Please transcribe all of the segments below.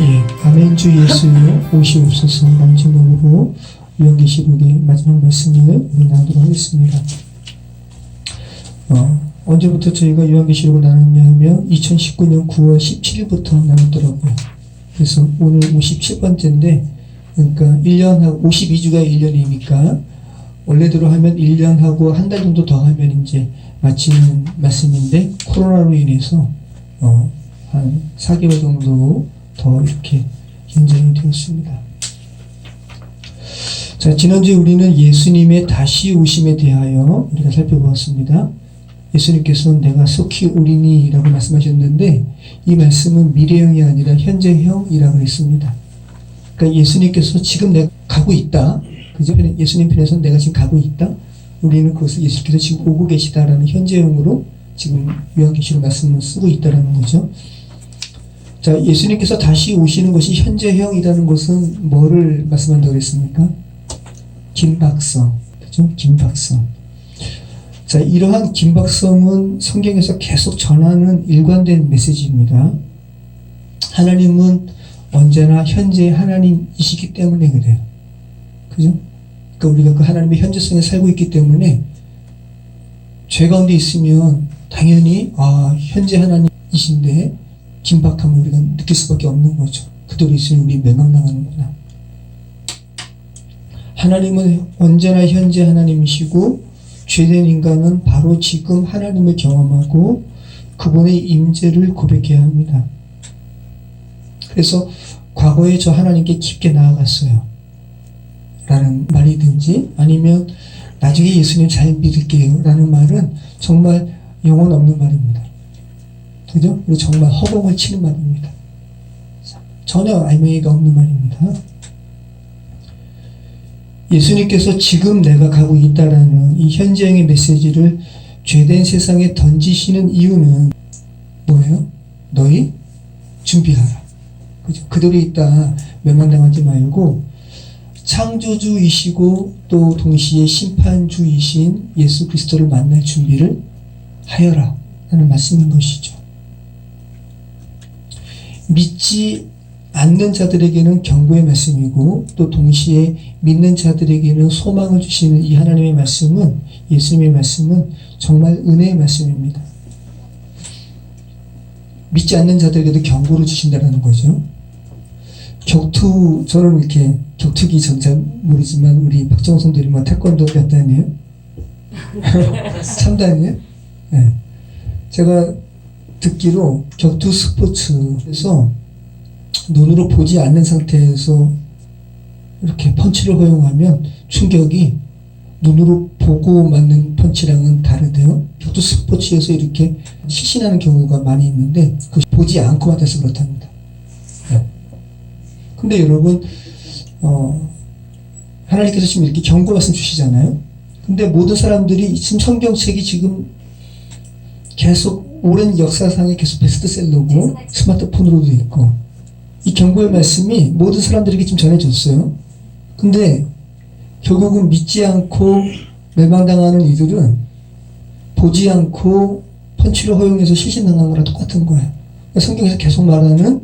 예, 아멘 주 예수여 오시옵소서 라는 제목으로 요한계시록의 마지막 말씀을 우리 나누도록 하겠습니다. 언제부터 저희가 요한계시록을 나눴냐 하면 2019년 9월 17일부터 나눴더라고요. 그래서 오늘 57번째인데 그러니까 1년하고 52주가 1년이니까 원래대로 하면 1년하고 한 달 정도 더 하면 이제 마치는 말씀인데 코로나로 인해서 한 4개월 정도 더 이렇게 연장이 되었습니다. 자, 지난주에 우리는 예수님의 다시 오심에 대하여 우리가 살펴보았습니다. 예수님께서는 내가 속히 오리니 라고 말씀하셨는데 이 말씀은 미래형이 아니라 현재형이라고 했습니다. 그러니까 예수님께서 지금 내가 가고 있다. 그죠? 예수님 편에서는 내가 지금 가고 있다. 우리는 그것을 예수님께서 지금 오고 계시다라는 현재형으로 지금 요한계시록 말씀을 쓰고 있다라는 거죠. 자, 예수님께서 다시 오시는 것이 현재형이라는 것은 뭐를 말씀한다고 했습니까? 긴박성. 그죠? 긴박성. 자, 이러한 긴박성은 성경에서 계속 전하는 일관된 메시지입니다. 하나님은 언제나 현재 하나님이시기 때문에 그래요. 그죠? 그러니까 우리가 그 하나님의 현재성에 살고 있기 때문에 죄 가운데 있으면 당연히 현재 하나님이신데 긴박함을 우리가 느낄 수밖에 없는 거죠. 그대로 있으면 우리 멸망당하는구나. 하나님은 언제나 현재 하나님이시고 죄된 인간은 바로 지금 하나님을 경험하고 그분의 임재를 고백해야 합니다. 그래서 과거에 저 하나님께 깊게 나아갔어요 라는 말이든지 아니면 나중에 예수님 잘 믿을게요 라는 말은 정말 영혼 없는 말입니다. 그죠? 그리고 정말 허공을 치는 말입니다. 전혀 알맹이가 없는 말입니다. 예수님께서 지금 내가 가고 있다라는 이 현재형의 메시지를 죄된 세상에 던지시는 이유는 뭐예요? 너희 준비하라. 그죠? 그대로 있다 멸망당하지 말고 창조주이시고 또 동시에 심판주이신 예수 그리스도를 만날 준비를 하여라 라는 말씀인 것이죠. 믿지 않는 자들에게는 경고의 말씀이고 또 동시에 믿는 자들에게는 소망을 주시는 이 하나님의 말씀은 예수님의 말씀은 정말 은혜의 말씀입니다. 믿지 않는 자들에게도 경고를 주신다는 거죠. 저는 이렇게 격투기 전 잘 모르지만 우리 박정호 선생님이 뭐 태권도 몇 단이에요? 3단이에요? 네. 제가 듣기로 격투 스포츠에서 눈으로 보지 않는 상태에서 이렇게 펀치를 허용하면 충격이 눈으로 보고 맞는 펀치랑은 다르대요. 격투 스포츠에서 이렇게 실신하는 경우가 많이 있는데 그 보지 않고 맞아서 그렇답니다. 네. 근데 여러분 하나님께서 지금 이렇게 경고 말씀 주시잖아요. 근데 모든 사람들이 지금 성경책이 지금 계속 오랜 역사상에 계속 베스트셀러고 스마트폰으로도 있고 이 경고의 말씀이 모든 사람들에게 지금 전해졌어요. 근데 결국은 믿지 않고 멸망당하는 이들은 보지 않고 펀치를 허용해서 실신당한 거랑 똑같은 거예요. 성경에서 계속 말하는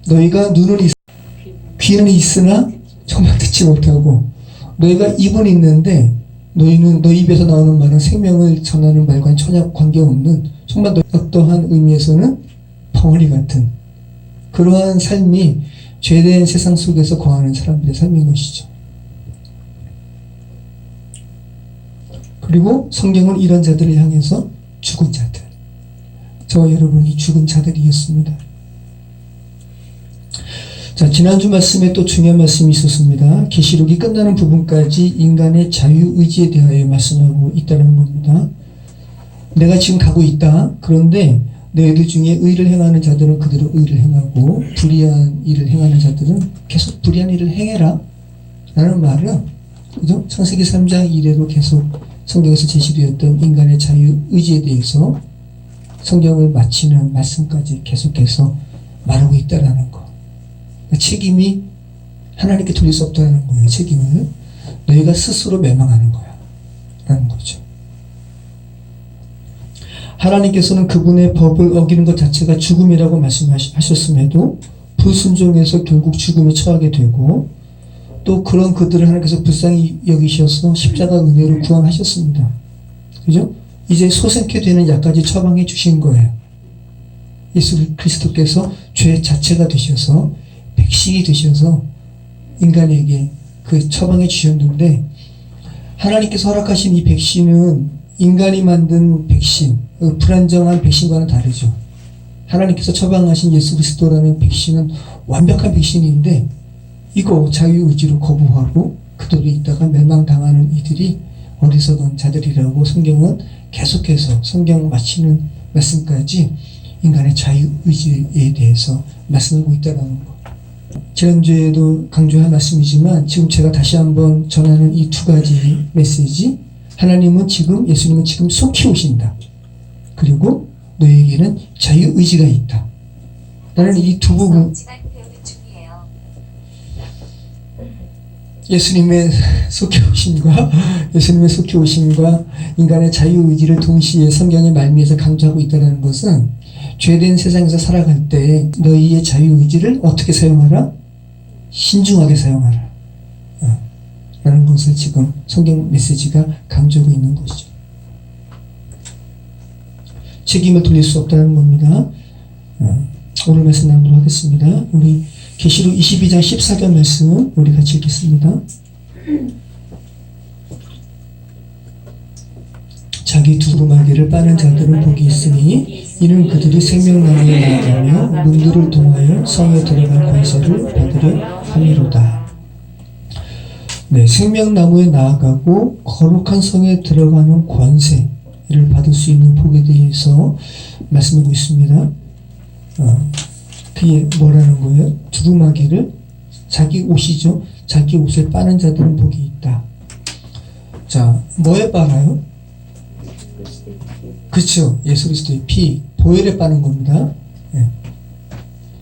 너희가 귀는 있으나 정말 듣지 못하고 너희가 입은 있는데 너희 입에서 나오는 말은 생명을 전하는 말과는 전혀 관계없는 정말 어떠한 의미에서는 벙어리 같은 그러한 삶이 죄된 세상 속에서 거하는 사람들의 삶인 것이죠. 그리고 성경은 이런 자들을 향해서 죽은 자들, 저와 여러분이 죽은 자들이었습니다. 자, 지난주 말씀에 또 중요한 말씀이 있었습니다. 계시록이 끝나는 부분까지 인간의 자유의지에 대하여 말씀하고 있다는 겁니다. 내가 지금 가고 있다. 그런데 너희들 중에 의를 행하는 자들은 그대로 의를 행하고 불의한 일을 행하는 자들은 계속 불의한 일을 행해라 라는 말은 그죠? 창세기 3장 이래로 계속 성경에서 제시되었던 인간의 자유의지에 대해서 성경을 마치는 말씀까지 계속해서 말하고 있다라는 거. 책임이 하나님께 돌릴 수 없다는 거예요. 책임을 너희가 스스로 멸망하는 거야 라는 거죠. 하나님께서는 그분의 법을 어기는 것 자체가 죽음이라고 말씀하셨음에도 불순종해서 결국 죽음에 처하게 되고, 또 그런 그들을 하나님께서 불쌍히 여기셔서 십자가 은혜로 구원하셨습니다. 그죠? 이제 소생케 되는 약까지 처방해 주신 거예요. 예수 그리스도께서 죄 자체가 되셔서 백신이 되셔서 인간에게 그 처방해 주셨는데, 하나님께서 허락하신 이 백신은 인간이 만든 백신, 불안정한 백신과는 다르죠. 하나님께서 처방하신 예수 그리스도라는 백신은 완벽한 백신인데, 이거 자유의지로 거부하고 그대로 있다가 멸망당하는 이들이 어리석은 자들이라고 성경은 계속해서 성경 마치는 말씀까지 인간의 자유의지에 대해서 말씀하고 있다는 거. 지난주에도 강조한 말씀이지만 지금 제가 다시 한번 전하는 이 두 가지 메시지, 하나님은 지금, 예수님은 지금 속히 오신다. 그리고 너에게는 자유의지가 있다. 나는 이 두 부분, 예수님의 속히 오심과 인간의 자유의지를 동시에 성경의 말미에서 강조하고 있다는 것은, 죄된 세상에서 살아갈 때 너희의 자유의지를 어떻게 사용하라? 신중하게 사용하라. 라는 것을 지금 성경 메시지가 강조하고 있는 것이죠. 책임을 돌릴 수 없다는 겁니다. 오늘 말씀 나누도록 하겠습니다. 우리 계시록 22장 14절 말씀 우리 같이 읽겠습니다. 자기 두루마기를 빠는 자들은 복이 있으니 이는 그들이 생명나무에 나아가며 문들을 통하여 성에 들어갈 권세를 받으려 함이로다. 네, 생명나무에 나아가고 거룩한 성에 들어가는 권세를 받을 수 있는 복에 대해서 말씀하고 있습니다. 그게 뭐라는 거예요? 두루마기를, 자기 옷이죠. 자기 옷을 빠는 자들은 복이 있다. 자, 뭐에 빨아요? 그렇죠. 예수 그리스도의 피, 보혈에 빠는 겁니다. 네.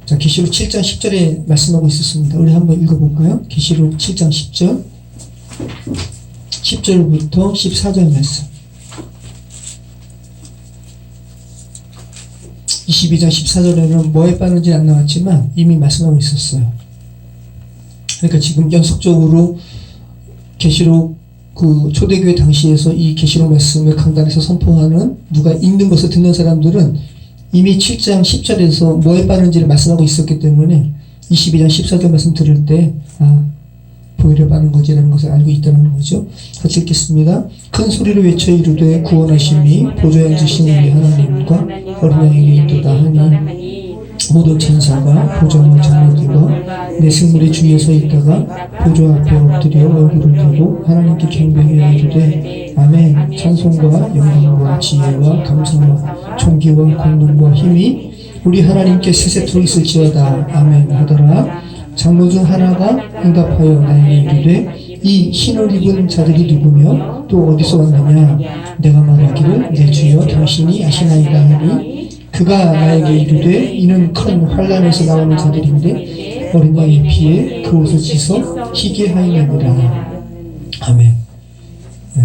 자, 계시록 7장 10절에 말씀하고 있었습니다. 우리 한번 읽어볼까요? 계시록 7장 10절, 10절부터 14절 말씀. 22장 14절에는 뭐에 빠는지 안 나왔지만 이미 말씀하고 있었어요. 그러니까 지금 연속적으로 계시록 그 초대교회 당시에서 이 계시록 말씀을 강단에서 선포하는, 누가 읽는 것을 듣는 사람들은 이미 7장 10절에서 뭐에 빠는지를 말씀하고 있었기 때문에 22장 14절 말씀 들을 때 보혈에 빠는 거지라는 것을 알고 있다는 거죠. 같이 읽겠습니다. 큰 소리로 외쳐 이르되 구원하심이 보좌에 앉으신 우리 하나님과 어린 양에게 있도다 하니, 모든 천사가 보좌와 장로들과 내 생물의 주위에 서 있다가 보좌 앞에 엎드려 얼굴을 들고 하나님께 경배하여 이르되 아멘. 찬송과 영광과 지혜와 감사와 존귀와 권능과 힘이 우리 하나님께 세세토록 있을지어다. 아멘 하더라. 장로 중 하나가 응답하여 나에게 이르되 이 흰옷 입은 자들이 누구며 또 어디서 왔느냐? 내가 말하기를 내 주여 당신이 아시나이다 하니, 그가 나에게 이르되 이는 큰 환난에서 나오는 자들인데 어린 양의 피에 그 옷을 씻어 희게 하이느니라. 아멘. 네.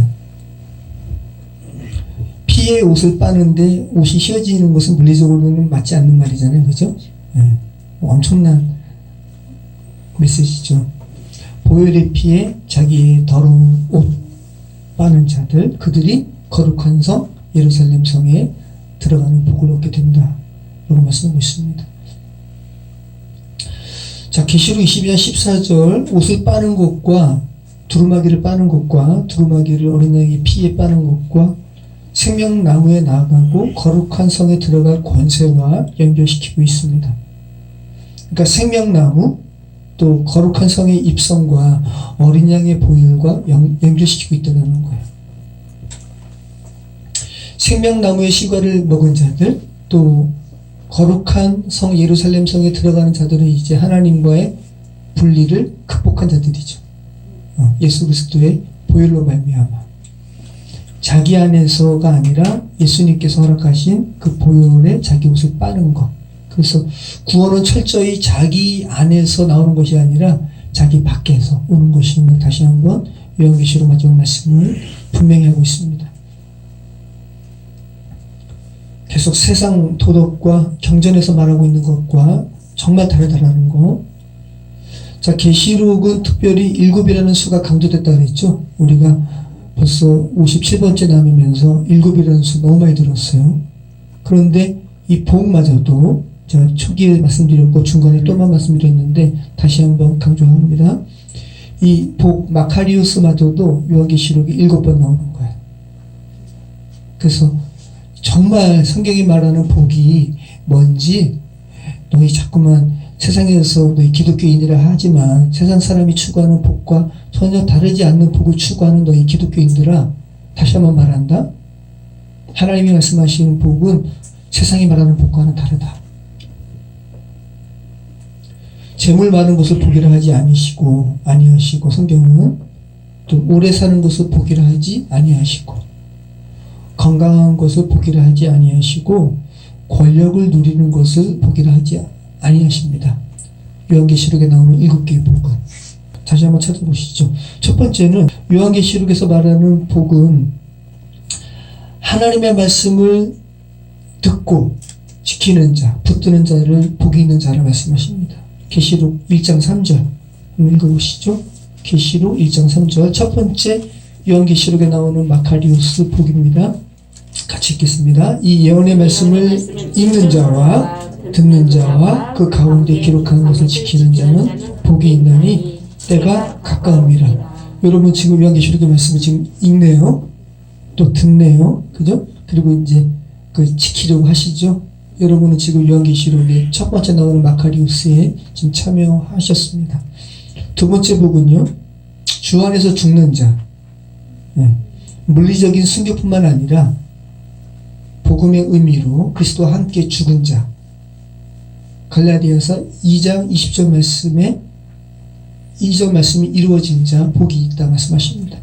피에 옷을 빠는데 옷이 휘어지는 것은 물리적으로는 맞지 않는 말이잖아요. 그죠? 네. 엄청난 메시지죠. 보혈의 피에 자기의 더러운 옷 빠는 자들, 그들이 거룩한 성 예루살렘 성에 들어가는 복을 얻게 된다. 라고 말씀하고 있습니다. 자, 계시록 22장 14절, 옷을 빠는 것과 두루마기를 빠는 것과 두루마기를 어린 양의 피에 빠는 것과 생명나무에 나아가고 거룩한 성에 들어갈 권세와 연결시키고 있습니다. 그러니까 생명나무, 또 거룩한 성의 입성과 어린 양의 보혈과 연결시키고 있다는 거예요. 생명나무의 실과를 먹은 자들, 또 거룩한 성 예루살렘 성에 들어가는 자들은 이제 하나님과의 분리를 극복한 자들이죠. 예수 그리스도의 보혈로 말미암아 자기 안에서가 아니라 예수님께서 허락하신 그 보혈에 자기 옷을 빠는 것. 그래서 구원은 철저히 자기 안에서 나오는 것이 아니라 자기 밖에서 오는 것임을 다시 한번 요한계시록 마지막 말씀을 분명히 하고 있습니다. 계속 세상 도덕과 경전에서 말하고 있는 것과 정말 다르다라는 거. 자, 계시록은 특별히 7이라는 수가 강조됐다 그랬죠. 우리가 벌써 57번째 나누면서 7이라는 수 너무 많이 들었어요. 그런데 이 복마저도 제가 초기에 말씀드렸고 중간에 또만 말씀드렸는데 다시 한번 강조합니다. 이 복 마카리우스마저도 요한계시록에 7번 나오는 거예요. 그래서 정말 성경이 말하는 복이 뭔지 너희 자꾸만 세상에서 너희 기독교인이라 하지만 세상 사람이 추구하는 복과 전혀 다르지 않는 복을 추구하는 너희 기독교인들아, 다시 한번 말한다. 하나님이 말씀하시는 복은 세상이 말하는 복과는 다르다. 재물 많은 것을 복이라 하지 아니하시고 성경은 또 오래 사는 것을 복이라 하지 아니하시고 건강한 것을 복이라 하지 아니하시고 권력을 누리는 것을 복이라 하지 아니하십니다. 요한계시록에 나오는 7개의 복은 다시 한번 찾아보시죠. 첫 번째는 요한계시록에서 말하는 복은 하나님의 말씀을 듣고 지키는 자, 붙드는 자를 복이 있는 자라 말씀하십니다. 계시록 1장 3절 한번 읽어보시죠. 계시록 1장 3절 첫 번째 요한계시록에 나오는 마카리우스 복입니다. 같이 읽겠습니다. 이 예언의 말씀을 읽는 자와 듣는 자와 그 가운데 기록한 것을 지키는 자는 복이 있나니 때가 가까움이라. 여러분 지금 요한계시록의 말씀을 지금 읽네요. 또 듣네요. 그죠? 그리고 이제 그 지키려고 하시죠. 여러분은 지금 요한계시록의 첫 번째 나오는 마카리우스에 지금 참여하셨습니다. 두 번째 복은요, 주 안에서 죽는 자. 물리적인 순교뿐만 아니라 복음의 의미로 그리스도와 함께 죽은 자. 갈라디아서 2장 20절 말씀에 2절 말씀이 이루어진 자 복이 있다 말씀하십니다.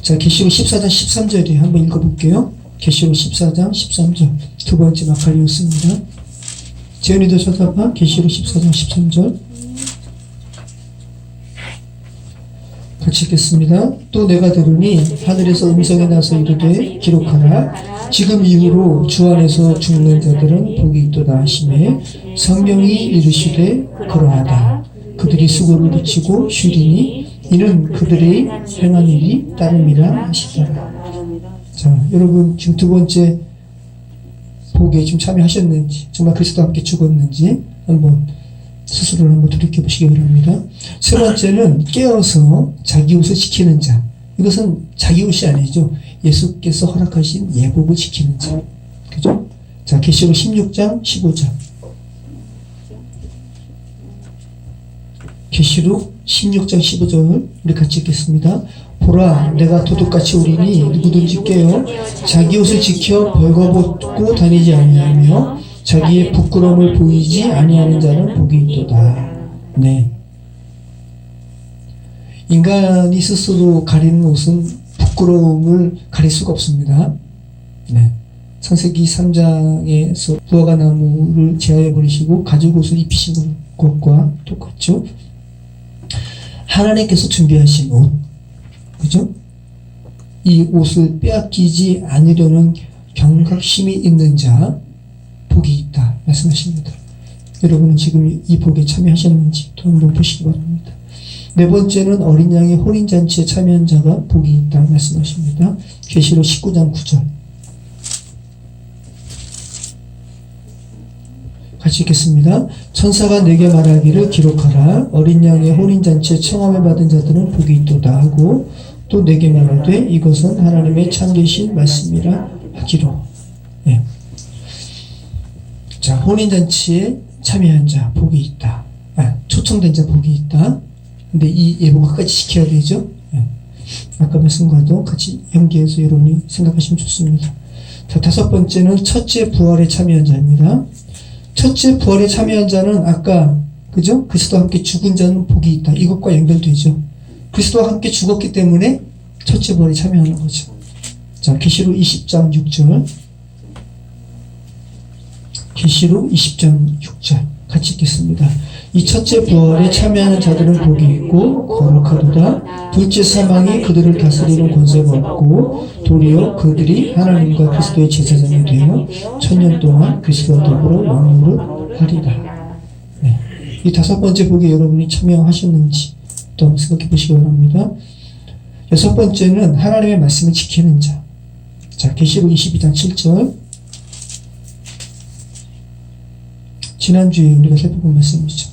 자, 계시록 14장 13절에 한번 읽어볼게요. 계시록 14장 13절 두 번째 마카리우스입니다. 재현이도 쳐다봐. 계시록 14장 13절 같이 읽겠습니다. 또 내가 들으니 하늘에서 음성이 나서 이르되 기록하라. 지금 이후로 주 안에서 죽는 자들은 복이 있도다 하시매 성경이 이르시되 그러하다. 그들이 수고를 그치고 쉬리니 이는 그들의 행한 일이 따름이라 하시더라. 자, 여러분 지금 두 번째 복에 지금 참여하셨는지, 정말 그리스도와 함께 죽었는지 한번 스스로를 한번 돌이켜보시기 바랍니다. 세 번째는 깨어서 자기 옷을 지키는 자. 이것은 자기 옷이 아니죠. 예수께서 허락하신 예복을 지키는 자. 그죠? 자, 계시록 16장 15절. 계시록 16장 15절 우리 같이 읽겠습니다. 보라, 내가 도둑같이 오리니 누구든지 깨어 자기 옷을 지켜 벌거벗고 다니지 아니하며 자기의 부끄러움을 보이지 아니하는 자는 복이 있도다. 네. 인간이 스스로 가리는 옷은 부끄러움을 가릴 수가 없습니다. 네. 창세기 3장에서 무화과 나무를 제하여 버리시고 가죽 옷을 입히신 것과 똑같죠. 하나님께서 준비하신 옷, 그죠? 이 옷을 빼앗기지 않으려는 경각심이 있는 자 복이 있다 말씀하십니다. 여러분은 지금 이 복에 참여하셨는지 또 한번 보시기 바랍니다. 네 번째는 어린 양의 혼인잔치에 참여한 자가 복이 있다 말씀하십니다. 계시록 19장 9절 같이 읽겠습니다. 천사가 내게 말하기를 기록하라. 어린 양의 혼인잔치에 청함을 받은 자들은 복이 있도다 하고 또 내게 말하되 이것은 하나님의 참되신 말씀이라 하기로. 네. 자, 혼인잔치에 참여한 자 복이 있다. 초청된 자 복이 있다. 근데 이 예복을 끝까지 지켜야 되죠. 네. 아까 말씀과도 같이 연계해서 여러분이 생각하시면 좋습니다. 자, 다섯 번째는 첫째 부활에 참여한 자입니다. 첫째 부활에 참여한 자는 아까 그죠? 그리스도와 함께 죽은 자는 복이 있다. 이것과 연결되죠. 그리스도와 함께 죽었기 때문에 첫째 부활에 참여하는 거죠. 자, 계시록 20장 6절 계시록 20장 6절 같이 읽겠습니다. 이 첫째 부활에 참여하는 자들은 복이 있고 거룩하도다. 둘째 사망이 그들을 다스리는 권세가 없고 도리어 그들이 하나님과 그리스도의 제사장이 되어 천년 동안 그리스도와 더불어 왕노를 하리라. 네. 이 5번째 복에 여러분이 참여하셨는지 또 생각해 보시기 바랍니다. 6번째는 하나님의 말씀을 지키는 자. 자, 계시록 22장 7절. 지난주에 우리가 살펴본 말씀이죠.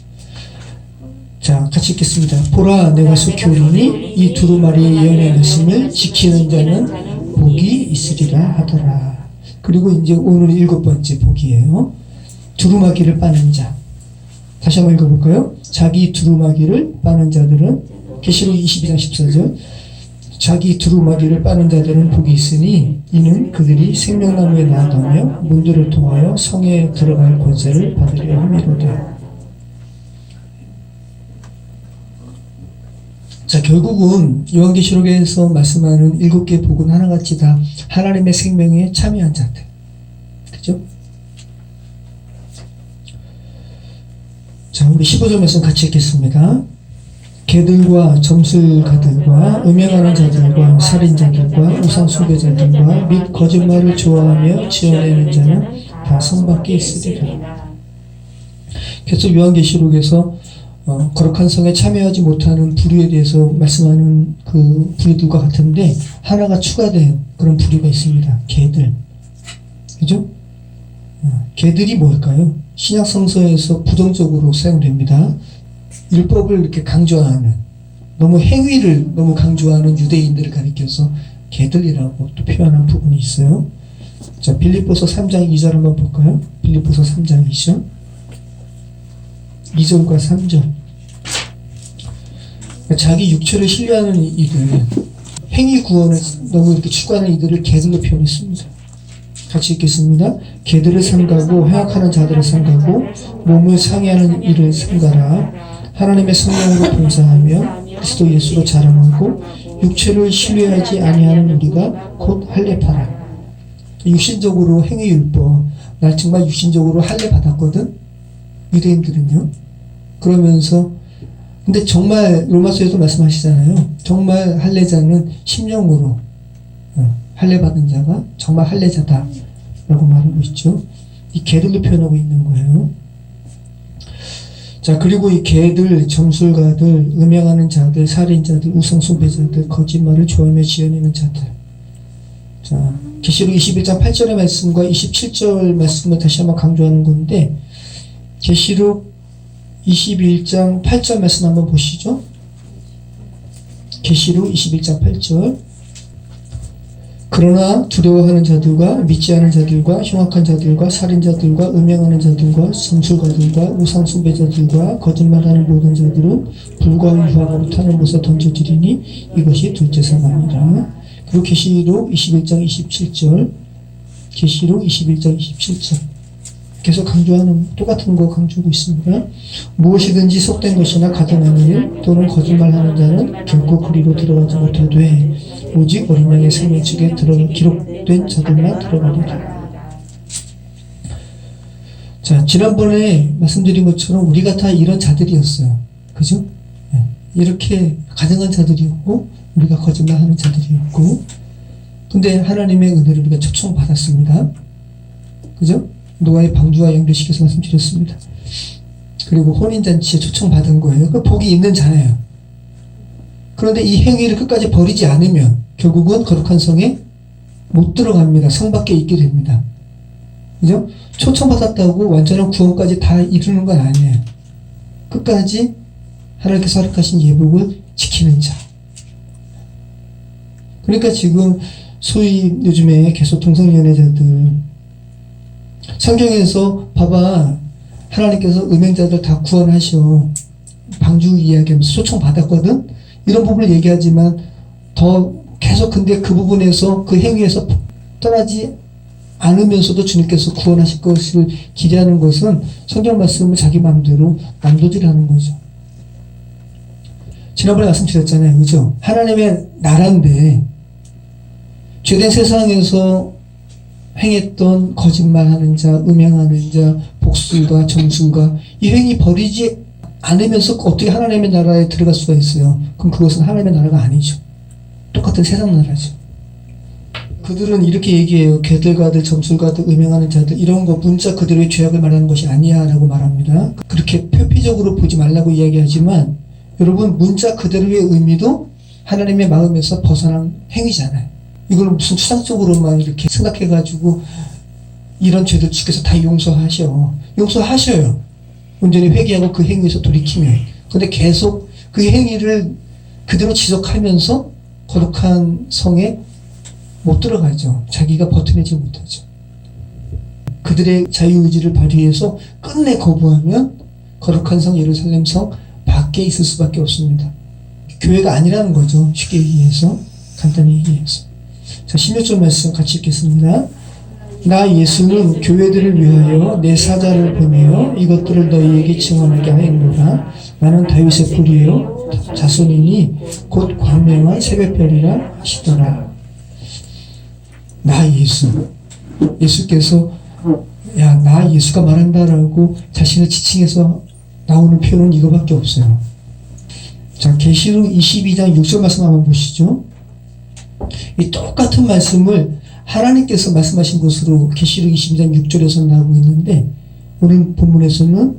자, 같이 읽겠습니다. 보라, 내가 속히 오리니 이 두루마리의 예언의 말씀을 지키는 자는 복이 있으리라 하더라. 그리고 이제 오늘 7번째 복이에요. 두루마기를 빠는 자. 다시 한번 읽어볼까요? 자기 두루마기를 빠는 자들은, 계시록 22장 14절. 자기 두루마기를 빠는 자들은 복이 있으니 이는 그들이 생명나무에 나아가며 문들을 통하여 성에 들어갈 권세를 받으려 함이로다. 자, 결국은 요한계시록에서 말씀하는 7개의 복은 하나같이 다 하나님의 생명에 참여한 자들. 그죠? 자, 우리 15절 말씀 같이 읽겠습니다. 개들과 점술가들과 음행하는 자들과 살인자들과 우상 숭배자들과 및 거짓말을 좋아하며 지어내는 자는 다 성 밖에 있으리라. 계속 요한계시록에서 거룩한 성에 참여하지 못하는 부류에 대해서 말씀하는 그 부류들과 같은데 하나가 추가된 그런 부류가 있습니다. 개들. 그죠? 개들이 뭘까요? 신약 성서에서 부정적으로 사용됩니다. 율법을 이렇게 강조하는, 너무 행위를 너무 강조하는 유대인들을 가리켜서 개들이라고 또 표현한 부분이 있어요. 자, 빌립보서 3장 2절 한번 볼까요? 빌립보서 3장 2절. 2절과 3절. 자기 육체를 신뢰하는 이들, 행위 구원을 너무 이렇게 추구하는 이들을 개들로 표현했습니다. 같이 읽겠습니다. 개들을 삼가고 해악하는 자들을 삼가고 몸을 상해하는 일을 삼가라. 하나님의 성령으로 봉사하며 그리스도 예수로 자랑하고 육체를 신뢰하지 아니하는 우리가 곧 할례파라. 육신적으로 행위율법, 나 정말 육신적으로 할례 받았거든? 유대인들은요. 그러면서 근데 정말 로마서에도 말씀하시잖아요. 정말 할례자는 심령으로 할례 받은 자가 정말 할례자다 라고 말하고 있죠. 이 개들로 표현하고 있는 거예요. 자, 그리고 이 개들, 점술가들, 음행하는 자들, 살인자들, 우상 숭배자들, 거짓말을 좋아하며 지어내는 자들. 자, 계시록 21장 8절의 말씀과 27절 말씀을 다시 한번 강조하는 건데, 계시록 21장 8절 말씀 한번 보시죠. 계시록 21장 8절. 그러나 두려워하는 자들과 믿지 않은 자들과 흉악한 자들과 살인자들과 음행하는 자들과 점술가들과 우상 숭배자들과 거짓말하는 모든 자들은 불과 유황으로 타는 곳에 던져지리니 이것이 둘째 사망이라. 그리고 계시록 21장 27절. 계시록 21장 27절. 계속 강조하는, 똑같은 거 강조하고 있습니다. 무엇이든지 속된 것이나 가증하는 일 또는 거짓말하는 자는 결코 그리로 들어가지 못하되 오직 어린 양의 생명책에 기록된 자들만 들어가리라. 자, 지난번에 말씀드린 것처럼 우리가 다 이런 자들이었어요. 그죠? 이렇게 가증한 자들이었고 우리가 거짓말하는 자들이었고, 근데 하나님의 은혜를 우리가 초청받았습니다. 그죠? 노아의 방주와 연결시켜서 말씀드렸습니다. 그리고 혼인잔치에 초청받은 거예요. 그 복이 있는 자예요. 그런데 이 행위를 끝까지 버리지 않으면 결국은 거룩한 성에 못 들어갑니다. 성 밖에 있게 됩니다. 그죠? 초청받았다고 완전한 구원까지 다 이루는 건 아니에요. 끝까지 하나님께서 허락하신 예복을 지키는 자. 그러니까 지금 소위 요즘에 계속 동성연애자들, 성경에서 봐봐, 하나님께서 음행자들 다 구원하셔. 방주 이야기하면서 초청받았거든? 이런 부분을 얘기하지만 더 계속 근데 그 부분에서 그 행위에서 떠나지 않으면서도 주님께서 구원하실 것을 기대하는 것은 성경 말씀을 자기 마음대로 남도질하는 거죠. 지난번에 말씀드렸잖아요. 그죠? 하나님의 나라인데 죄된 세상에서 행했던 거짓말하는 자, 음행하는 자, 복술가, 점술가, 이 행위 버리지 않으면서 어떻게 하나님의 나라에 들어갈 수가 있어요? 그럼 그것은 하나님의 나라가 아니죠. 똑같은 세상 나라죠. 그들은 이렇게 얘기해요. 괴들가들, 점술가들, 음행하는 자들 이런 거 문자 그대로의 죄악을 말하는 것이 아니야 라고 말합니다. 그렇게 표피적으로 보지 말라고 이야기하지만 여러분 문자 그대로의 의미도 하나님의 마음에서 벗어난 행위잖아요. 이걸 무슨 추상적으로만 이렇게 생각해가지고 이런 죄들 주께서 다 용서하셔요. 온전히 회개하고 그 행위에서 돌이키면. 근데 계속 그 행위를 그대로 지속하면서 거룩한 성에 못 들어가죠. 자기가 버텨내지 못하죠. 그들의 자유의지를 발휘해서 끝내 거부하면 거룩한 성 예루살렘 성 밖에 있을 수밖에 없습니다. 교회가 아니라는 거죠. 쉽게 얘기해서, 간단히 얘기해서. 자, 16절 말씀 같이 읽겠습니다. 나 예수는 교회들을 위하여 내 사자를 보내어 이것들을 너희에게 증언하게 하였노라. 나는 다윗의 뿌리요 자손이니 곧 광명한 새벽별이라 하시더라. 나 예수께서 나 예수가 말한다라고 자신을 지칭해서 나오는 표현은 이거밖에 없어요. 자, 계시록 22장 6절 말씀 한번 보시죠. 이 똑같은 말씀을 하나님께서 말씀하신 것으로 계시록 22장 6절에서 나오고 있는데 오늘 본문에서는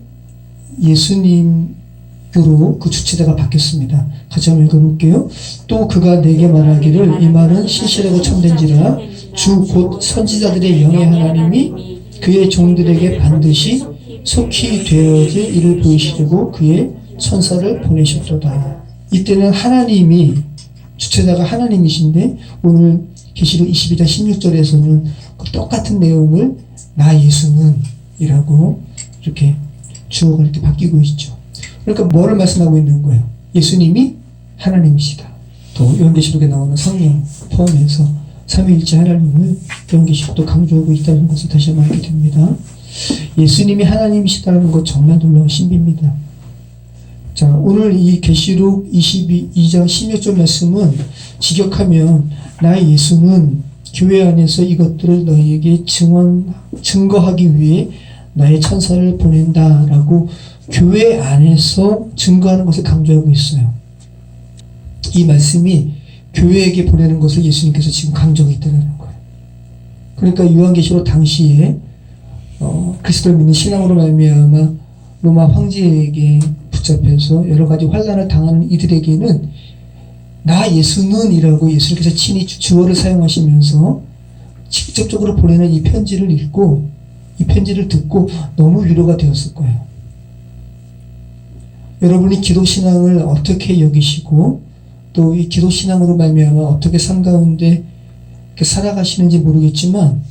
예수님으로 그 주체자가 바뀌었습니다. 같이 한번 읽어볼게요. 또 그가 내게 말하기를 이 말은 신실하고 참된지라 주 곧 선지자들의 영의 하나님이 그의 종들에게 반드시 속히 되어질 일을 보이시려고 그의 천사를 보내셨도다. 이때는 하나님이 주체자가 하나님이신데 오늘 계시록 22장 16절에서는 그 똑같은 내용을 나 예수는 이라고 이렇게 주어가 이렇게 바뀌고 있죠. 그러니까 뭐를 말씀하고 있는 거예요? 예수님이 하나님이시다. 또 요한계시록에 나오는 성령 포함해서 삼위일체 하나님을 요한계시록도 강조하고 있다는 것을 다시 한번 알게 됩니다. 예수님이 하나님이시다는 것 정말 놀라운 신비입니다. 자, 오늘 이 계시록 22장 16절 말씀은 직역하면 나 예수는 교회 안에서 이것들을 너희에게 증거하기 위해 나의 천사를 보낸다라고 교회 안에서 증거하는 것을 강조하고 있어요. 이 말씀이 교회에게 보내는 것을 예수님께서 지금 강조하고 있다는 거예요. 그러니까 요한계시록 당시에 그리스도를 믿는 신앙으로 말미암아 로마 황제에게 붙잡혀서 여러 가지 환난을 당하는 이들에게는 나 예수는 이라고 예수님께서 친히 주어를 사용하시면서 직접적으로 보내는 이 편지를 읽고 이 편지를 듣고 너무 위로가 되었을 거예요. 여러분이 기독신앙을 어떻게 여기시고 또 이 기독신앙으로 말미암아 어떻게 삶 가운데 살아가시는지 모르겠지만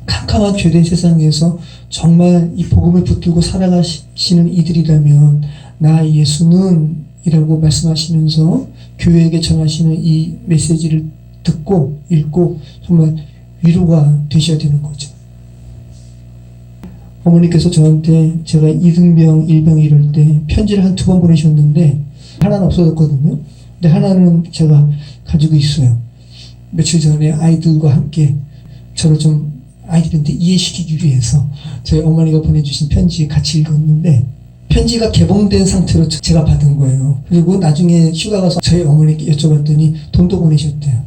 캄캄한 죄된 세상에서 정말 이 복음을 붙들고 살아가시는 이들이라면 나 예수는 이라고 말씀하시면서 교회에게 전하시는 이 메시지를 듣고 읽고 정말 위로가 되셔야 되는 거죠. 어머니께서 저한테 제가 2등병, 1병 이럴 때 편지를 한 2번 보내셨는데 하나는 없어졌거든요. 근데 하나는 제가 가지고 있어요. 며칠 전에 아이들과 함께 저를 좀 아이들한테 이해시키기 위해서 저희 어머니가 보내주신 편지 같이 읽었는데 편지가 개봉된 상태로 제가 받은 거예요. 그리고 나중에 휴가 가서 저희 어머니께 여쭤봤더니 돈도 보내셨대요.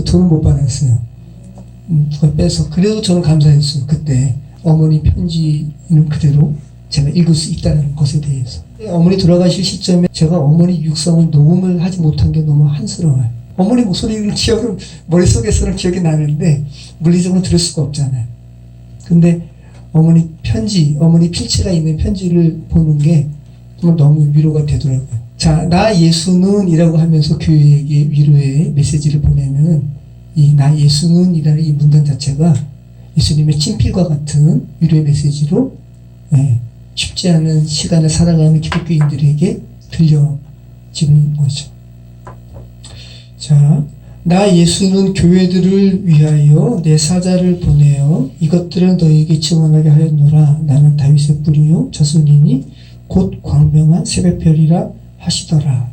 돈은 못 받았어요. 누가 빼서. 그래도 저는 감사했어요. 그때 어머니 편지는 그대로 제가 읽을 수 있다는 것에 대해서. 어머니 돌아가실 시점에 제가 어머니 육성을 녹음을 하지 못한 게 너무 한스러워요. 어머니 목소리를 머릿속에서는 기억이 나는데 물리적으로 들을 수가 없잖아요. 근데 어머니 편지, 어머니 필체가 있는 편지를 보는 게 정말 너무 위로가 되더라고요. 자, 나 예수는 이라고 하면서 교회에게 위로의 메시지를 보내는 이 나 예수는 이라는 이 문단 자체가 예수님의 친필과 같은 위로의 메시지로 쉽지 않은 시간을 살아가는 기독교인들에게 들려지는 거죠. 자, 나 예수는 교회들을 위하여 내 사자를 보내어 이것들을 너희에게 증언하게 하였노라. 나는 다윗의 뿌리요 자손이니 곧 광명한 새벽별이라 하시더라.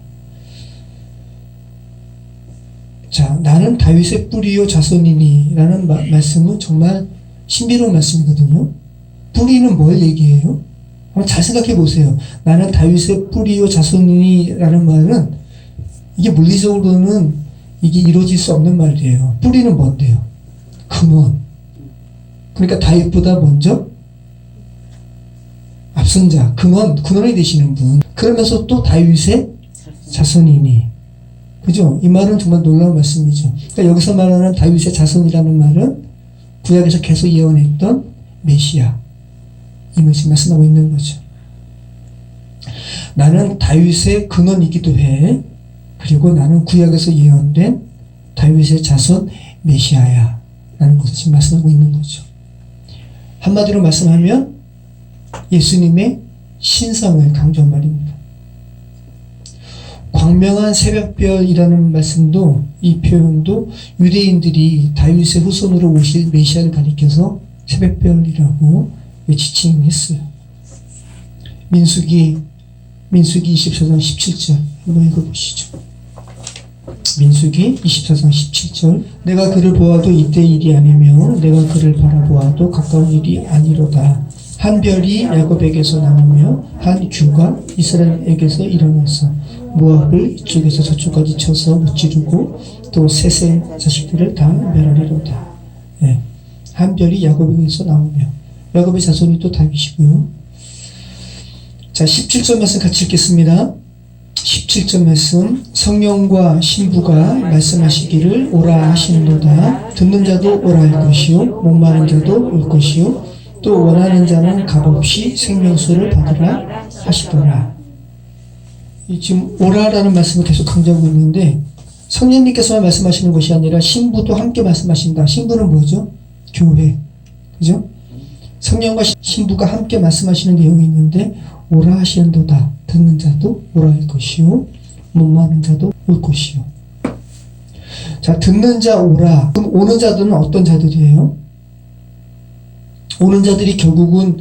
자, 나는 다윗의 뿌리요 자손이니 라는 말씀은 정말 신비로운 말씀이거든요. 뿌리는 뭘 얘기해요? 한번 잘 생각해 보세요. 나는 다윗의 뿌리요 자손이니 라는 말은 이게 물리적으로는 이게 이루어질 수 없는 말이에요. 뿌리는 뭔데요? 근원. 그러니까 다윗보다 먼저 앞선 자, 근원이 되시는 분. 그러면서 또 다윗의 자손이니. 그죠? 이 말은 정말 놀라운 말씀이죠. 그러니까 여기서 말하는 다윗의 자손이라는 말은 구약에서 계속 예언했던 메시아. 이 말씀하고 있는 거죠. 나는 다윗의 근원이기도 해. 그리고 나는 구약에서 예언된 다윗의 자손 메시아야. 라는 것을 지금 말씀하고 있는 거죠. 한마디로 말씀하면 예수님의 신성을 강조한 말입니다. 광명한 새벽별이라는 말씀도, 이 표현도 유대인들이 다윗의 후손으로 오실 메시아를 가리켜서 새벽별이라고 지칭했어요. 민수기 24장 17절 한번 읽어보시죠. 민수기 24장 17절. 내가 그를 보아도 이때 일이 아니며 내가 그를 바라보아도 가까운 일이 아니로다. 한 별이 야곱에게서 나오며 한 규가 이스라엘에게서 일어나서 모압을 이쪽에서 저쪽까지 쳐서 무찌르고 또 셋의 자식들을 다 멸하리로다. 네. 한 별이 야곱에게서 나오며, 야곱의 자손이 또 다윗이고요. 자, 17절 말씀 같이 읽겠습니다. 17절 말씀. 성령과 신부가 말씀하시기를 오라 하시는도다. 듣는 자도 오라 할 것이요 목마른 자도 올 것이요 또 원하는 자는 값없이 생명수를 받으라 하시더라. 지금 오라라는 말씀을 계속 강조하고 있는데, 성령님께서만 말씀하시는 것이 아니라 신부도 함께 말씀하신다. 신부는 뭐죠? 교회. 그죠? 성령과 신부가 함께 말씀하시는 내용이 있는데, 오라 하시는도다. 듣는 자도 오라 할 것이요 목마른 자도 올 것이요. 자, 듣는 자 오라. 그럼 오는 자들은 어떤 자들이에요? 오는 자들이 결국은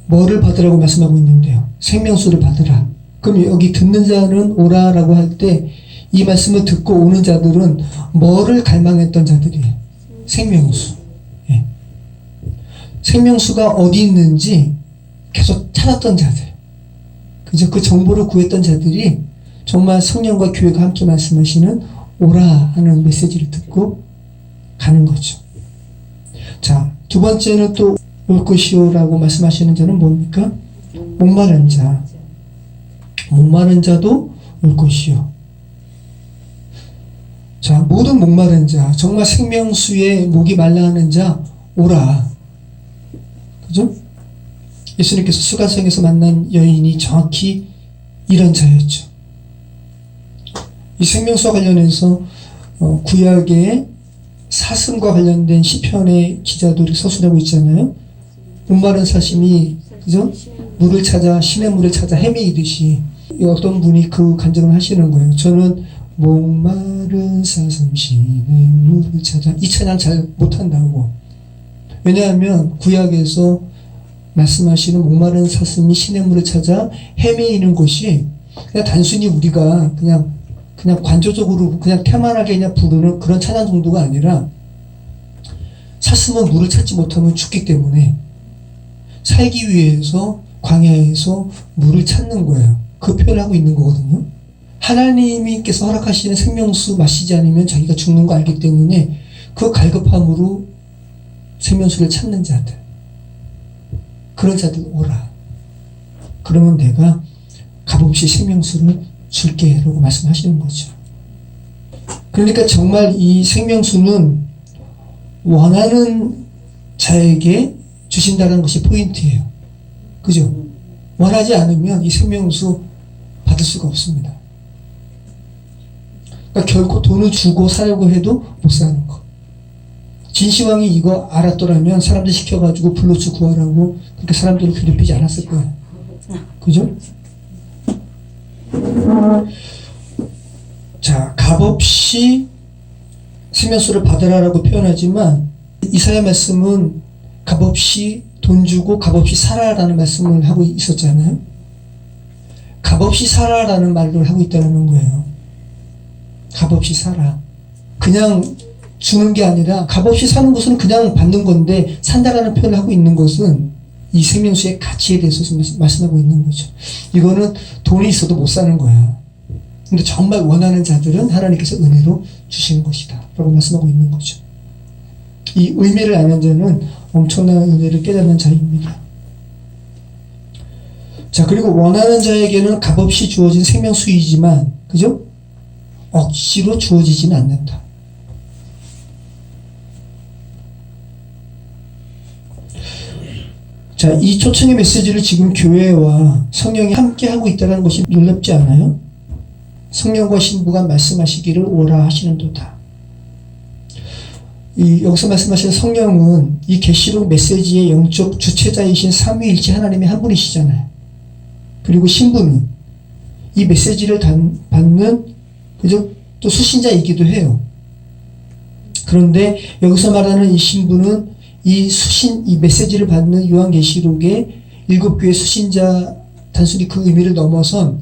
뭐를 받으라고 말씀하고 있는데요? 생명수를 받으라. 그럼 여기 듣는 자는 오라라고 할 때 이 말씀을 듣고 오는 자들은 뭐를 갈망했던 자들이에요? 생명수. 예. 생명수가 어디 있는지 계속 찾았던 자들. 그죠? 그 정보를 구했던 자들이 정말 성령과 교회가 함께 말씀하시는 오라 하는 메시지를 듣고 가는 거죠. 자, 두 번째는 또 올 것이요라고 말씀하시는 자는 뭡니까? 목마른 자. 목마른 자도 올 것이요. 자, 모든 목마른 자, 정말 생명수에 목이 말라하는 자 오라. 그죠? 예수님께서 수가성에서 만난 여인이 정확히 이런 자였죠. 이 생명수와 관련해서 구약의 사슴과 관련된 시편의 기자들이 서술하고 있잖아요. 목마른 사슴이, 그죠? 물을 찾아, 신의 물을 찾아 헤매이듯이 어떤 분이 그 간증을 하시는 거예요. 저는 목마른 사슴 신의 물을 찾아, 이 찬양 잘 못한다고. 왜냐하면 구약에서 말씀하시는 목마른 사슴이 신의 물을 찾아 헤매이는 것이 그냥 단순히 우리가 그냥 관조적으로 그냥 태만하게 그냥 부르는 그런 찬양 정도가 아니라, 사슴은 물을 찾지 못하면 죽기 때문에 살기 위해서 광야에서 물을 찾는 거예요. 그 표현을 하고 있는 거거든요. 하나님께서 허락하시는 생명수 마시지 않으면 자기가 죽는 거 알기 때문에 그 갈급함으로 생명수를 찾는 자들, 그런 자들 오라. 그러면 내가 값없이 생명수를 줄게 라고 말씀하시는 거죠. 그러니까 정말 이 생명수는 원하는 자에게 주신다는 것이 포인트예요. 그죠? 원하지 않으면 이 생명수 받을 수가 없습니다. 그러니까 결코 돈을 주고 살려고 해도 못 사는 거. 진시황이 이거 알았더라면 사람들 시켜가지고 불로초 구하라고 그렇게 사람들을 괴롭히지 않았을 거예요. 그죠? 자, 값없이 생명수를 받으라라고 표현하지만 이사야 말씀은 값없이 돈 주고 값없이 살아라는 말씀을 하고 있었잖아요. 값없이 살아라는 말을 하고 있다는 거예요. 값없이 살아. 그냥 주는 게 아니라 값없이 사는 것은 그냥 받는 건데, 산다라는 표현을 하고 있는 것은 이 생명수의 가치에 대해서 말씀하고 있는 거죠. 이거는 돈이 있어도 못 사는 거야. 근데 정말 원하는 자들은 하나님께서 은혜로 주시는 것이다 라고 말씀하고 있는 거죠. 이 의미를 아는 자는 엄청난 은혜를 깨닫는 자입니다. 자, 그리고 원하는 자에게는 값없이 주어진 생명수이지만, 그죠? 억지로 주어지지는 않는다. 자, 이 초청의 메시지를 지금 교회와 성령이 함께 하고 있다는 것이 놀랍지 않아요? 성령과 신부가 말씀하시기를 오라 하시는도다. 여기서 말씀하시는 성령은 이 계시록 메시지의 영적 주체자이신 삼위일체 하나님의 한 분이시잖아요. 그리고 신부는 이 메시지를 받는, 그죠? 또 수신자이기도 해요. 그런데 여기서 말하는 이 신부는 이 메시지를 받는 요한계시록의 7교회 수신자, 단순히 그 의미를 넘어선,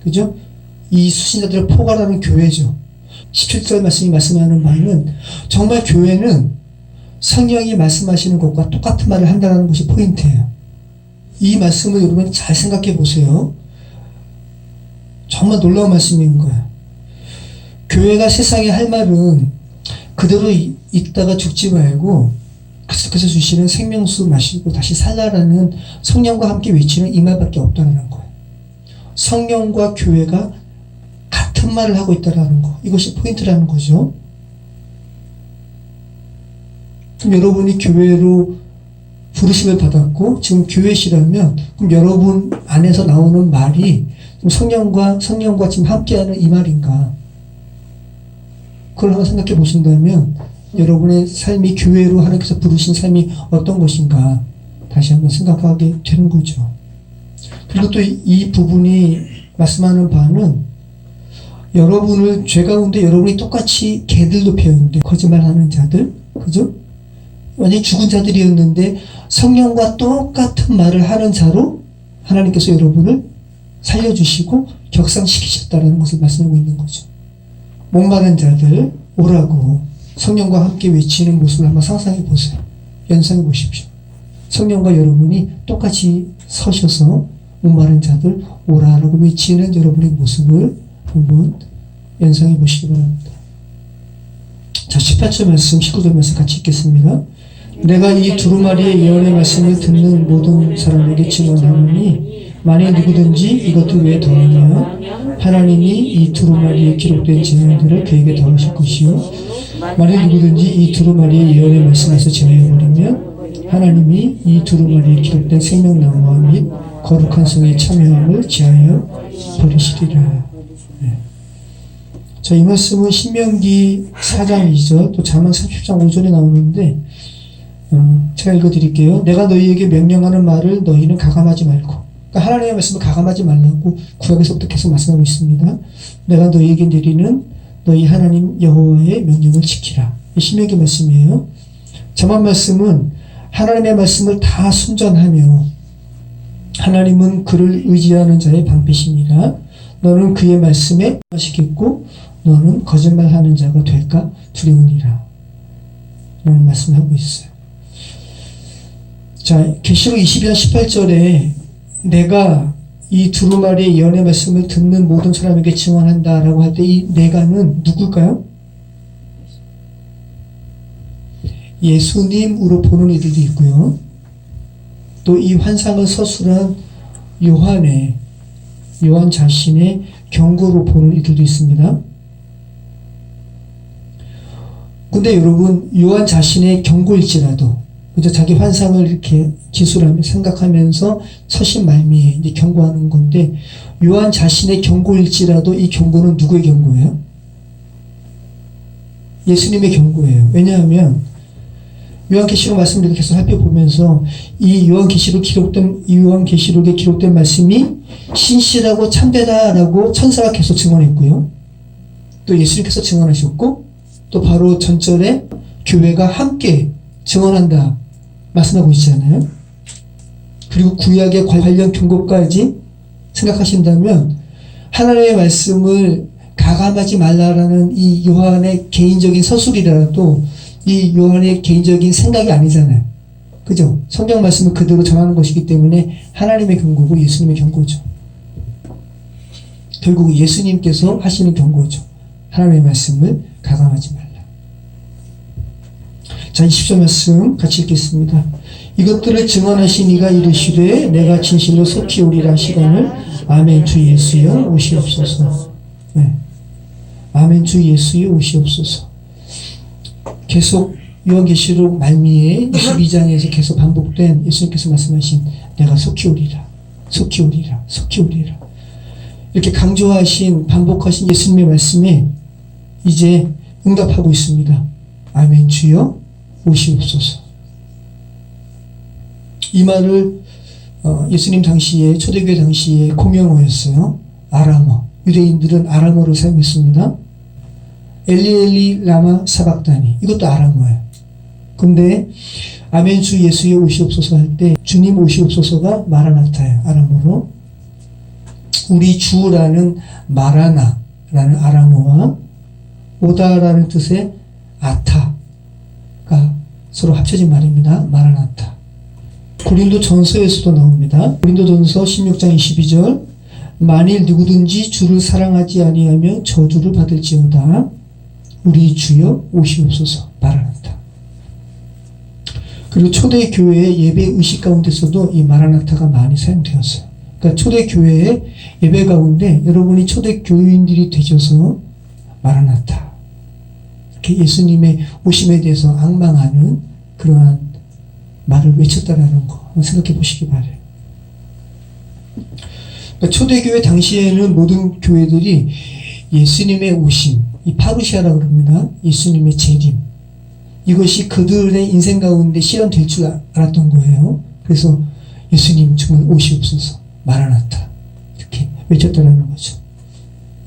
그죠? 이 수신자들을 포괄하는 교회죠. 17절 말씀이 말씀하는 바는 정말 교회는 성령이 말씀하시는 것과 똑같은 말을 한다는 것이 포인트예요. 이 말씀을 여러분 잘 생각해 보세요. 정말 놀라운 말씀인 거예요. 교회가 세상에 할 말은 그대로 있다가 죽지 말고 계속해서 주시는 생명수 마시고 다시 살라라는 성령과 함께 외치는 이 말밖에 없다는 거예요. 성령과 교회가 같은 말을 하고 있다는 거, 이것이 포인트라는 거죠. 그럼 여러분이 교회로 부르심을 받았고 지금 교회시라면 그럼 여러분 안에서 나오는 말이 성령과 지금 함께하는 이 말인가? 그걸 한번 생각해 보신다면 여러분의 삶이 교회로 하나님께서 부르신 삶이 어떤 것인가 다시 한번 생각하게 되는 거죠. 그리고 또 이 부분이 말씀하는 바는 여러분을 죄 가운데 여러분이 똑같이 개들로 배웠는데 거짓말하는 자들, 그죠? 완전히 죽은 자들이었는데 성령과 똑같은 말을 하는 자로 하나님께서 여러분을 살려주시고 격상시키셨다는 것을 말씀하고 있는 거죠. 목마른 자들 오라고 성령과 함께 외치는 모습을 한번 상상해 보세요. 연상해 보십시오. 성령과 여러분이 똑같이 서셔서 목마른 자들 오라라고 외치는 여러분의 모습을 한번 연상해 보시기 바랍니다. 자, 18절 말씀, 19절 말씀 같이 읽겠습니다. 내가 이 두루마리의 예언의 말씀을 듣는 모든 사람에게 증언하노니 만일 누구든지 이것들 외에 더하면 하나님이 이 두루마리에 기록된 재앙들을 그에게 더하실 것이요 만일 누구든지 이 두루마리의 예언의 말씀에서 제하여버리면 하나님이 이 두루마리에 기록된 생명나무와 및 거룩한 성의 참여함을 제하여 버리시리라. 자, 이 말씀은 신명기 4장 2절 또 잠언 30장 5절에 나오는데 제가 읽어드릴게요. 내가 너희에게 명령하는 말을 너희는 가감하지 말고, 그러니까 하나님의 말씀을 가감하지 말라고 구약에서부터 계속 말씀하고 있습니다. 내가 너희에게 내리는 너희 하나님 여호와의 명령을 지키라. 신명기 말씀이에요. 잠언 말씀은 하나님의 말씀을 다 순전하며 하나님은 그를 의지하는 자의 방패시니라. 너는 그의 말씀에 하시겠고 너는 거짓말하는 자가 될까 두려우니라 라는 말씀을 하고 있어요. 자, 계시록 22장 18절에 내가 이 두루마리의 예언의 말씀을 듣는 모든 사람에게 증언한다 라고 할 때 이 내가는 누굴까요? 예수님으로 보는 이들도 있고요. 또 이 환상을 서술한 요한 자신의 경고로 보는 이들도 있습니다. 근데 여러분, 요한 자신의 경고일지라도 그저 자기 환상을 이렇게 기술하며 생각하면서 서신 말미에 이제 경고하는 건데, 요한 자신의 경고일지라도 이 경고는 누구의 경고예요? 예수님의 경고예요. 왜냐하면 요한계시록 말씀을 계속 살펴보면서 이 요한계시록에 기록된 말씀이 신실하고 참되다라고 천사가 계속 증언했고요. 또 예수님께서 증언하셨고, 또 바로 전절에 교회가 함께 증언한다 말씀하고 있잖아요. 그리고 구약의 관련 경고까지 생각하신다면 하나님의 말씀을 가감하지 말라라는 이 요한의 개인적인 서술이라도 이 요한의 개인적인 생각이 아니잖아요. 그죠? 성경 말씀을 그대로 전하는 것이기 때문에 하나님의 경고고 예수님의 경고죠. 결국 예수님께서 하시는 경고죠. 하나님의 말씀을 가감하지 말라. 자, 20절 말씀 같이 읽겠습니다. 이것들을 증언하신 이가 이르시되 내가 진실로 속히 오리라 하시거늘 아멘 주 예수여 오시옵소서. 네. 아멘 주 예수여 오시옵소서. 계속 요한계시록 말미에 22장에서 계속 반복된 예수님께서 말씀하신 내가 속히 오리라, 속히 오리라, 속히 오리라. 이렇게 강조하신 반복하신 예수님의 말씀에 이제 응답하고 있습니다. 아멘 주여 오시옵소서. 이 말을 예수님 당시에 초대교회 당시에 공용어였어요. 아람어. 유대인들은 아람어를 사용했습니다. 엘리 라마 사박다니, 이것도 아람어예요. 근데 아멘 주 예수여 오시옵소서 할 때 주님 오시옵소서가 마라나타예요. 아람어로. 우리 주라는 마라나라는 아람어와 오다라는 뜻의 아타가 서로 합쳐진 말입니다. 마라나타. 고린도 전서에서도 나옵니다. 고린도 전서 16장 22절 만일 누구든지 주를 사랑하지 아니하면 저주를 받을지어다. 우리 주여 오시옵소서. 마라나타. 그리고 초대교회의 예배 의식 가운데서도 이 마라나타가 많이 사용되었어요. 그러니까 초대교회의 예배 가운데 여러분이 초대교인들이 되셔서 마라나타, 이렇게 예수님의 오심에 대해서 앙망하는 그러한 말을 외쳤다라는 거 한번 생각해 보시기 바래요. 그러니까 초대교회 당시에는 모든 교회들이 예수님의 오심, 이 파루시아라고 그럽니다. 예수님의 재림, 이것이 그들의 인생 가운데 실현될 줄 알았던 거예요. 그래서 예수님 정말 오시옵소서, 마라나타, 이렇게 외쳤다라는 거죠.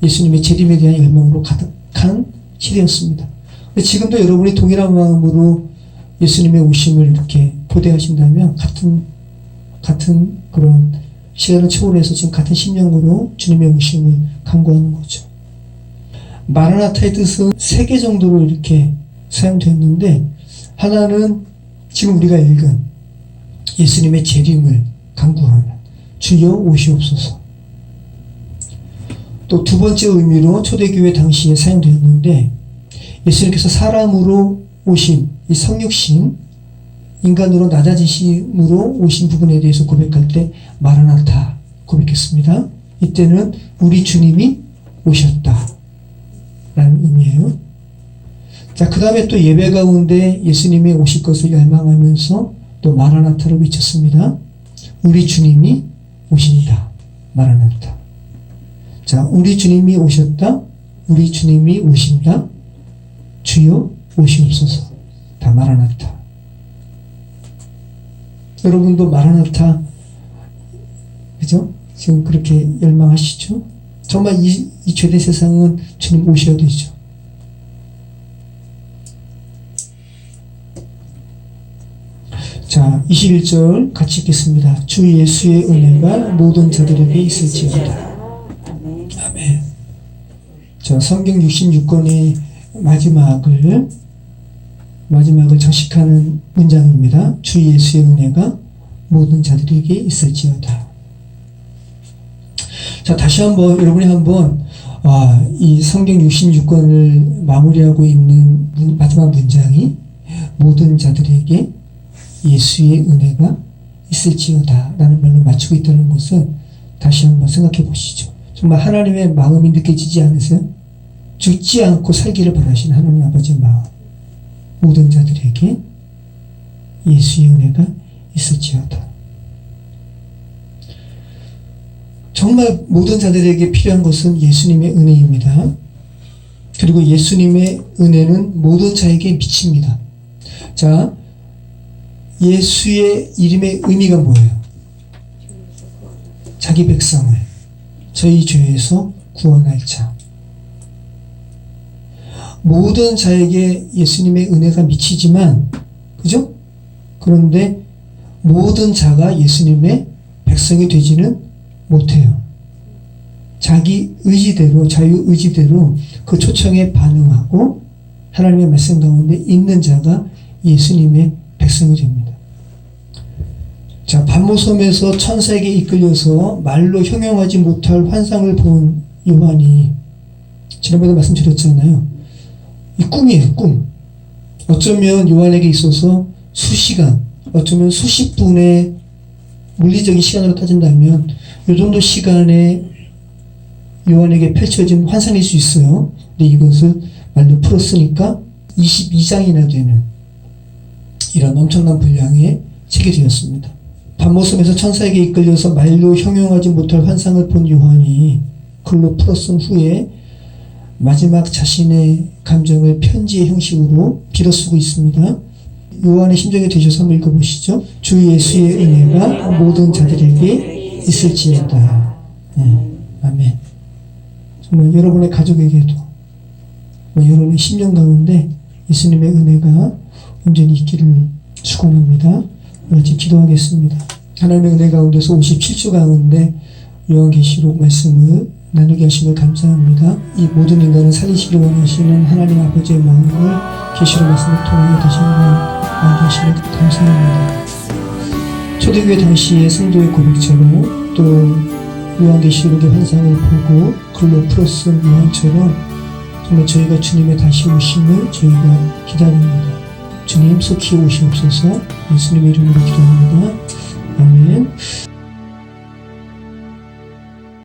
예수님의 재림에 대한 열망으로 가득한 시대였습니다. 지금도 여러분이 동일한 마음으로 예수님의 오심을 이렇게 고대하신다면 같은 그런 시간을 초월해서 지금 같은 심령으로 주님의 오심을 간구하는 거죠. 마라나타의 뜻은 3개 정도로 이렇게 사용됐는데, 하나는 지금 우리가 읽은 예수님의 재림을 간구하는 주여 오시옵소서. 또 두 번째 의미로 초대교회 당시에 사용되었는데, 예수님께서 사람으로 오신 이 성육신, 인간으로 낮아지심으로 오신 부분에 대해서 고백할 때 마라나타 고백했습니다. 이때는 우리 주님이 오셨다 라는 의미예요. 자, 그 다음에 또 예배 가운데 예수님이 오실 것을 열망하면서 또 마라나타를 외쳤습니다. 우리 주님이 오신다. 마라나타. 자, 우리 주님이 오셨다. 우리 주님이 오신다. 주여 오시옵소서. 다 마라나타. 여러분도 마라나타, 그죠? 지금 그렇게 열망하시죠? 정말 이 죄된 세상은 주님 오셔야 되죠. 자, 21절 같이 읽겠습니다. 주 예수의 은혜가 모든 자들에게 있을지어다. 아멘. 자, 성경 66권의 마지막을 장식하는 문장입니다. 주 예수의 은혜가 모든 자들에게 있을지어다. 자, 다시 한번 여러분이 한번 이 성경 66권을 마무리하고 있는 마지막 문장이 모든 자들에게 예수의 은혜가 있을지어다 라는 말로 마치고 있다는 것을 다시 한번 생각해 보시죠. 정말 하나님의 마음이 느껴지지 않으세요? 죽지 않고 살기를 바라시는 하나님 아버지의 마음. 모든 자들에게 예수의 은혜가 있을지어다. 정말 모든 자들에게 필요한 것은 예수님의 은혜입니다. 그리고 예수님의 은혜는 모든 자에게 미칩니다. 자, 예수의 이름의 의미가 뭐예요? 자기 백성을 저희 죄에서 구원할 자. 모든 자에게 예수님의 은혜가 미치지만, 그죠? 그런데 모든 자가 예수님의 백성이 되지는 못해요. 자기 의지대로, 자유 의지대로 그 초청에 반응하고 하나님의 말씀 가운데 있는 자가 예수님의 백성이 됩니다. 자, 반모섬에서 천사에게 이끌려서 말로 형용하지 못할 환상을 본 요한이 지난번에 말씀드렸잖아요. 이 꿈이에요, 꿈. 어쩌면 요한에게 있어서 수시간, 어쩌면 수십 분의 물리적인 시간으로 따진다면 이 정도 시간에 요한에게 펼쳐진 환상일 수 있어요. 근데 이것을 말로 풀었으니까 22장이나 되는 이런 엄청난 분량의 책이 되었습니다. 밤모섬에서 천사에게 이끌려서 말로 형용하지 못할 환상을 본 요한이 글로 풀었은 후에 마지막 자신의 감정을 편지의 형식으로 빌어쓰고 있습니다. 요한의 심정이 되셔서 한번 읽어보시죠. 주 예수의 은혜가 모든 자들에게 있을지어다. 네, 아멘. 정말 여러분의 가족에게도 여러분의 심령 가운데 예수님의 은혜가 온전히 있기를 축원합니다. 같이 기도하겠습니다. 하나님의 은혜 가운데서 57주 가운데 요한계시록 말씀을 나누게 하심을 감사합니다. 이 모든 인간을 살리시길 원하시는 하나님 아버지의 마음을 계시록 말씀을 통하여 다시 한번 알게 하심을 감사합니다. 초대교회 당시의 성도의 고백처럼 또 요한계시록의 환상을 보고 글로 풀었은 요한처럼 정말 저희가 주님의 다시 오심을 저희가 기다립니다. 주님 속히 오시옵소서. 예수님의 이름으로 기도합니다. 아멘.